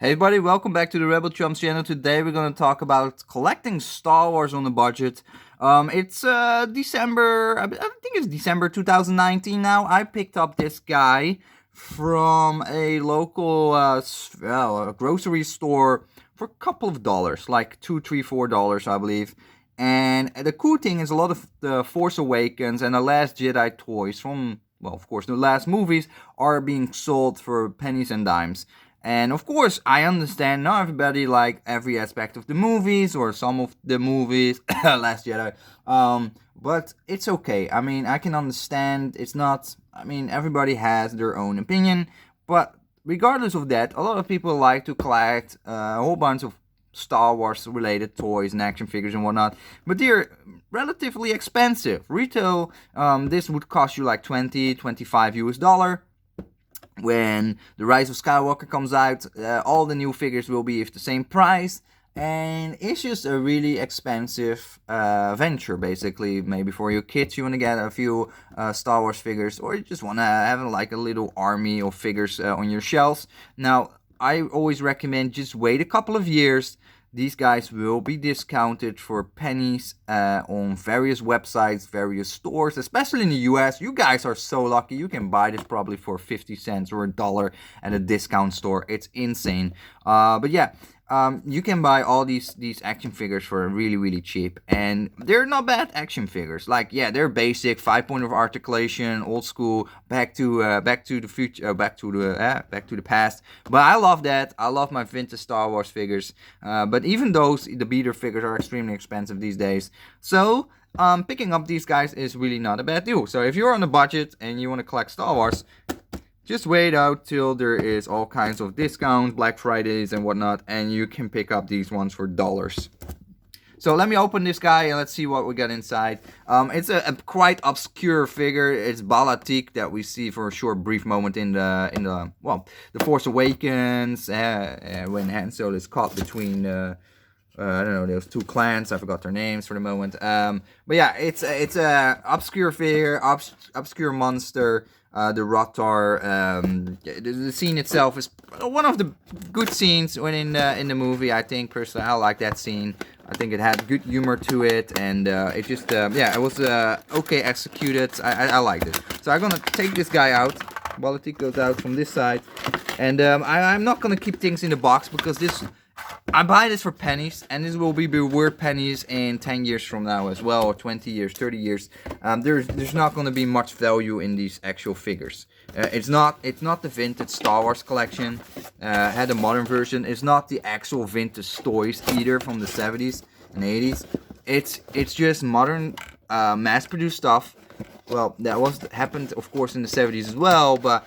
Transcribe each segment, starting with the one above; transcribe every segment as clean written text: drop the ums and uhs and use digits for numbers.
Hey everybody, welcome back to the Rebel Chums channel. Today we're going to talk about collecting Star Wars on a budget. It's December, I think it's December 2019 now. I picked up this guy from a local a grocery store for a couple of dollars, like $2, $3, $4, I believe. And the cool thing is a lot of the Force Awakens and the Last Jedi toys from, well, of course, the last movies are being sold for pennies and dimes. And of course, I understand not everybody like every aspect of the movies or some of the movies, Last Jedi. But it's okay. I mean, I can understand. It's not. I mean, everybody has their own opinion. But regardless of that, a lot of people like to collect a whole bunch of Star Wars related toys and action figures and whatnot. But they're relatively expensive. Retail, this would cost you like 20, 25 US dollar. When The Rise of Skywalker comes out, all the new figures will be at the same price, and it's just a really expensive venture, basically. Maybe for your kids you want to get a few Star Wars figures, or you just want to have like a little army of figures on your shelves. Now, I always recommend just wait a couple of years. These guys will be discounted for pennies on various websites, various stores, especially in the US. You guys are so lucky. You can buy this probably for 50 cents or $1 at a discount store. It's insane. But yeah, you can buy all these action figures for really, really cheap. And they're not bad action figures. Like, yeah, they're basic, 5-point of articulation, old school, back to the future, back to the past. But I love that. I love my vintage Star Wars figures. But even those, the beater figures are extremely expensive these days. So picking up these guys is really not a bad deal. So if you're on a budget and you want to collect Star Wars, just wait out till there is all kinds of discounts, Black Fridays and whatnot, and you can pick up these ones for dollars. So let me open this guy and let's see what we got inside. It's a quite obscure figure. It's Bala-Tik that we see for a short, brief moment in the The Force Awakens, when Han Solo is caught between I don't know, those two clans. I forgot their names for the moment. But yeah, it's a obscure figure, obscure monster. The Rotar. The scene itself is one of the good scenes when in the movie. I think personally, I like that scene. I think it had good humor to it, and it just it was okay executed. I liked it. So I'm gonna take this guy out. Bala-Tik goes out from this side, and I'm not gonna keep things in the box because this. I buy this for pennies, and this will be worth pennies in 10 years from now as well, or 20 years, 30 years. There's not going to be much value in these actual figures. It's not the vintage Star Wars collection. Had a modern version. It's not the actual vintage toys either from the 70s and 80s. It's just modern, mass-produced stuff. Well, that happened of course in the 70s as well, but.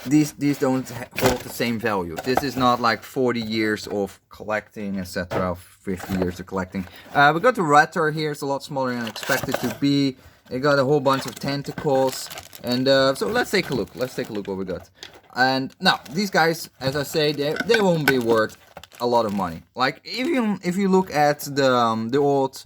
These don't hold the same value. This is not like 40 years of collecting, etc. 50 years of collecting. We got the Rator here. It's a lot smaller than I expected to be. It got a whole bunch of tentacles. And so let's take a look. Let's take a look what we got. And now, these guys, as I say, they won't be worth a lot of money. Like, if you look at the old...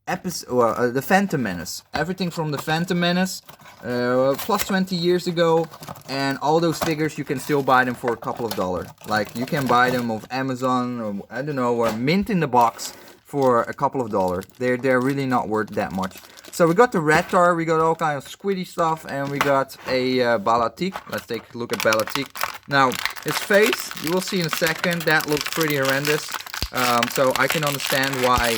episode, the Phantom Menace. Everything from the Phantom Menace, plus 20 years ago, and all those figures you can still buy them for a couple of dollars. Like you can buy them off Amazon or I don't know, or mint in the box for a couple of dollars. They're really not worth that much. So we got the Ratar, we got all kinds of squiddy stuff, and we got a Bala-Tik. Let's take a look at Bala-Tik. Now his face, you will see in a second, that looks pretty horrendous. So I can understand why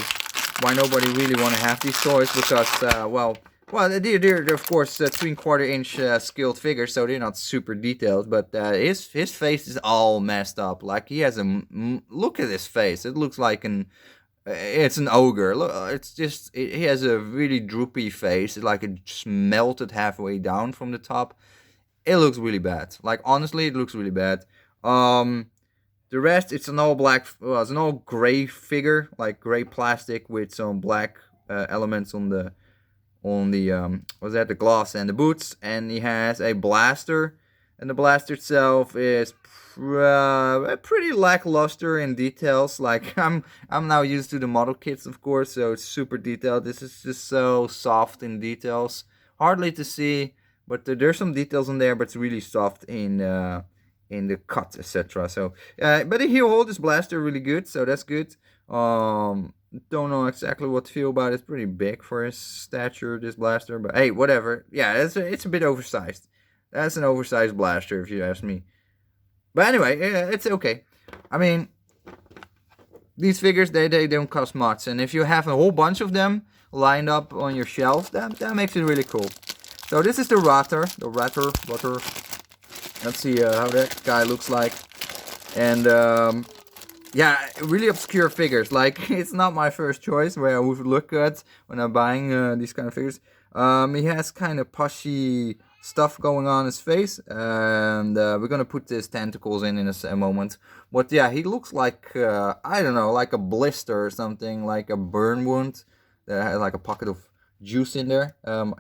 nobody really want to have these toys because, they're of course 3/4 inch scaled figures, so they're not super detailed. But his face is all messed up. Like he has look at his face. It looks like it's an ogre. Look, he has a really droopy face. Like it just melted halfway down from the top. It looks really bad. Like honestly, it looks really bad. The rest, it's an all black, well, it's an all gray figure, like gray plastic with some black elements on the the gloves and the boots, and he has a blaster, and the blaster itself is pretty lackluster in details. Like I'm now used to the model kits, of course, so it's super detailed. This is just so soft in details, hardly to see, but there's some details in there, but it's really soft in the cut, etc. So, but he holds his blaster really good, so that's good. Don't know exactly what to feel about it. It's pretty big for his stature, this blaster, but hey, whatever. Yeah, it's a bit oversized. That's an oversized blaster, if you ask me. But anyway, yeah, it's okay. I mean, these figures, they don't cost much, and if you have a whole bunch of them lined up on your shelf, that makes it really cool. So this is the Ratter. Let's see how that guy looks like. And yeah, really obscure figures. Like, it's not my first choice where I would look at when I'm buying these kind of figures. He has kind of pushy stuff going on his face, and we're gonna put his tentacles in a moment. But yeah, he looks like I don't know, like a blister or something, like a burn wound that has like a pocket of juice in there.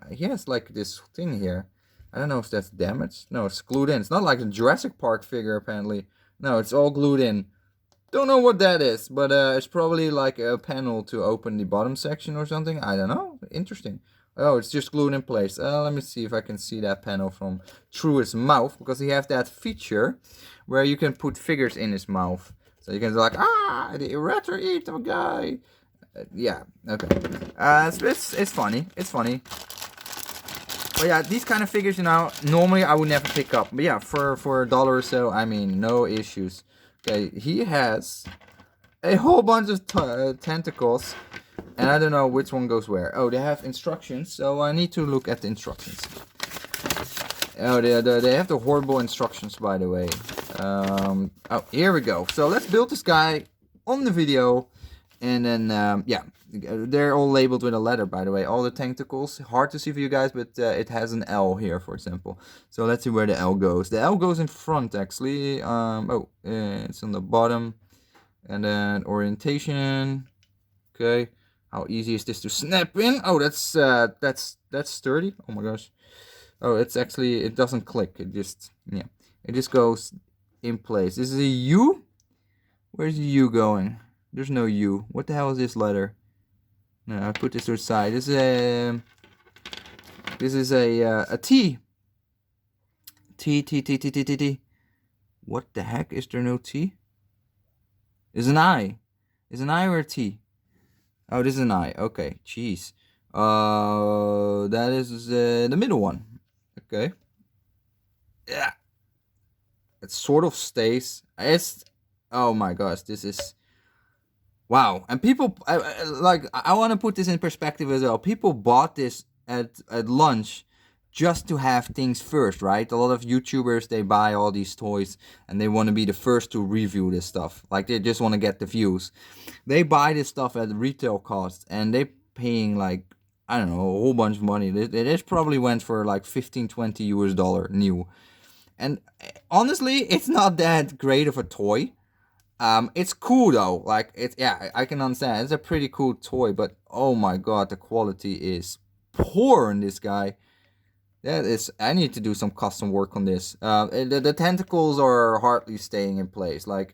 He has like this thing here. I don't know if that's damaged. No, it's glued in. It's not like a Jurassic Park figure apparently. No, it's all glued in. Don't know what that is, but it's probably like a panel to open the bottom section or something. I don't know. Interesting. Oh, it's just glued in place. Let me see if I can see that panel from through his mouth, because he has that feature where you can put figures in his mouth. So you can like, the Ratter eat a guy. Yeah, okay. It's funny. It's funny. But yeah, these kind of figures, you know, normally I would never pick up. But yeah, for $1 or so, I mean, no issues. Okay, he has a whole bunch of tentacles, and I don't know which one goes where. Oh, they have instructions, so I need to look at the instructions. Oh, they have the horrible instructions, by the way. Oh, here we go. So let's build this guy on the video, and then, yeah, they're all labeled with a letter, by the way. All the tentacles, hard to see for you guys, but it has an L here, for example. So let's see where the L goes. The L goes in front, actually. It's on the bottom. And then orientation. Okay. How easy is this to snap in? Oh, that's sturdy. Oh my gosh. Oh, it's actually, it doesn't click. It just, yeah, it just goes in place. This is a U. Where's the U going? There's no U. What the hell is this letter? No, I put this to the side. This is a T. T. What the heck? Is there no T? Is an I. Is an I or a T? Oh, this is an I. Okay, jeez. That is the middle one. Okay. Yeah. It sort of stays. Oh my gosh, this is. Wow, and people, I want to put this in perspective as well. People bought this at lunch just to have things first, right? A lot of YouTubers, they buy all these toys and they want to be the first to review this stuff. Like, they just want to get the views. They buy this stuff at retail cost, and they're paying like, I don't know, a whole bunch of money. This probably went for like $15-20 US new. And honestly, it's not that great of a toy. It's cool though. Like, I can understand. It's a pretty cool toy, but oh my god, the quality is poor in this guy. I need to do some custom work on this. The tentacles are hardly staying in place. Like,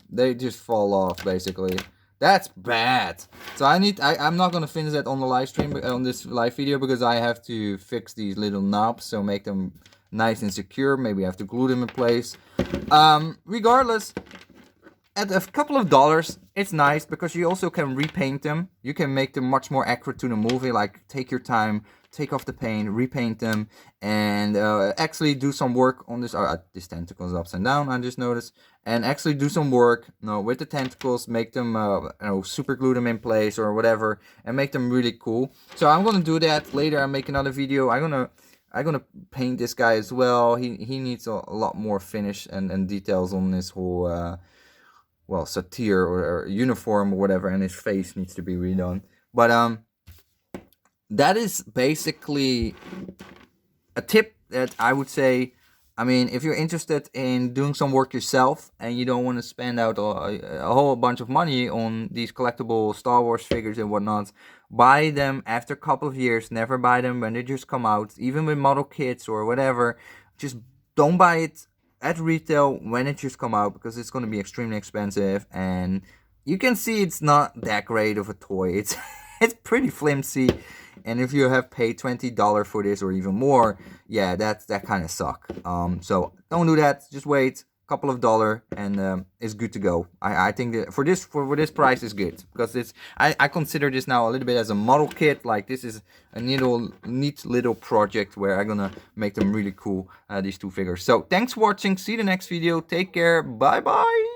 they just fall off basically. That's bad. So I'm not gonna finish that on the live stream, on this live video, because I have to fix these little knobs, so make them nice and secure. Maybe I have to glue them in place. Regardless, at a couple of dollars, it's nice because you also can repaint them. You can make them much more accurate to the movie. Like, take your time, take off the paint, repaint them, and actually do some work on this. This tentacle is upside down, I just noticed. And actually do some work, with the tentacles, make them, super glue them in place or whatever, and make them really cool. So I'm gonna do that later. I'll make another video. I'm gonna paint this guy as well. He needs a lot more finish and details on this whole satyr or uniform or whatever, and his face needs to be redone. But that is basically a tip that I would say. I mean, if you're interested in doing some work yourself and you don't want to spend out a whole bunch of money on these collectible Star Wars figures and whatnot, buy them after a couple of years. Never buy them when they just come out, even with model kits or whatever. Just don't buy it at retail when it just come out, because it's going to be extremely expensive, and you can see it's not that great of a toy. It's pretty flimsy. And if you have paid $20 for this or even more, yeah, that kind of suck. So don't do that. Just wait couple of dollar and it's good to go. I think that for this price is good, because it's I consider this now a little bit as a model kit. Like, this is a neat little project where I'm gonna make them really cool, these two figures. So thanks for watching. See you the next video. Take care. Bye bye.